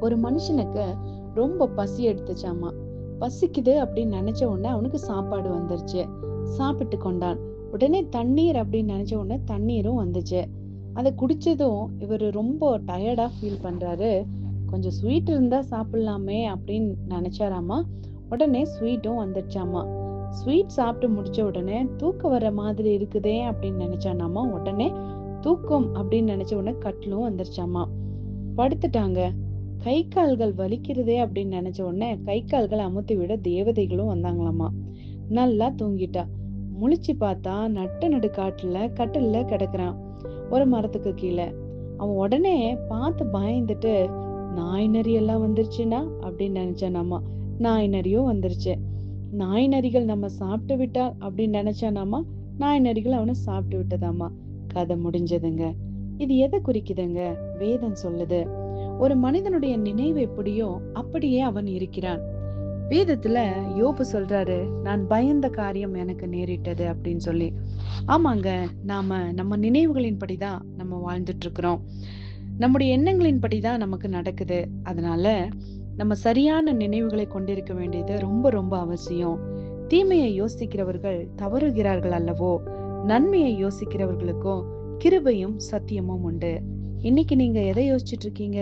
ஒரு மனுஷனுக்கு ரொம்ப பசி எடுத்துச்சாமா. பசிக்குது அப்படின்னு நினைச்ச உடனே அவனுக்கு சாப்பாடு வந்துருச்சு. சாப்பிட்டு கொண்டான். உடனே தண்ணீர் அப்படின்னு நினைச்ச உடனே தண்ணீரும் வந்துச்சு. அதை குடிச்சதும் இவர் ரொம்ப டயர்டா ஃபீல் பண்றாரு. கொஞ்சம் ஸ்வீட் இருந்தா சாப்பிடலாமே அப்படின்னு நினைச்சாராமா. உடனே ஸ்வீட்டும் வந்துடுச்சாமா. ஸ்வீட் சாப்பிட்டு முடிச்ச உடனே தூக்கம் வர மாதிரி இருக்குதே அப்படின்னு நினைச்சானாமா. உடனே தூக்கம் அப்படின்னு நினைச்ச உடனே கட்டிலும் வந்துருச்சாமா. படுத்துட்டாங்க. கை கால்கள் வலிக்கிறதே அப்படின்னு நினைச்ச உடனே கை கால்கள் அமுத்தி விட தேவதைகளும் வந்தாங்களாமா. நல்லா தூங்கிட்டா. முழிச்சு பார்த்தா நட்ட நடு காட்டுல கட்டில்ல கிடக்குறான், ஒரு மரத்துக்கு கீழே. அவன் உடனே பார்த்து பயந்துட்டு, நாய் நரி எல்லாம் வந்துருச்சுன்னா அப்படின்னு நினைச்சானாமா. நாய் நரியும் வந்துருச்சு. நாய் நரிகள் நம்ம சாப்பிட்டு விட்டா அப்படின்னு நினைச்சானாமா. நாய் நரிகள் அவனை சாப்பிட்டு விட்டதாமா. கதை முடிஞ்சதுங்க. இது எதை குறிக்குதுங்க? வேதம் சொல்லுது, ஒரு மனிதனுடைய நினைவு எப்படியோ அப்படியே அவன் இருக்கிறான். வேதத்துல யோபு சொல்றாரு, நான் பயந்த காரியம் எனக்கு நேரிட்டது அப்படின்னு சொல்லி. ஆமாங்க, நம்ம நினைவுகளின் படிதான் நம்ம வாழ்ந்துட்டு இருக்கிறோம். நம்முடைய எண்ணங்களின் படிதான் நமக்கு நடக்குது. அதனால நம்ம சரியான நினைவுகளை கொண்டிருக்க வேண்டியது ரொம்ப ரொம்ப அவசியம். தீமையை யோசிக்கிறவர்கள் தவறுகிறார்கள் அல்லவோ, நன்மையை யோசிக்கிறவர்களுக்கும் கிருபையும் சத்தியமும் உண்டு. இன்னைக்கு நீங்க எதை யோசிச்சுட்டு இருக்கீங்க?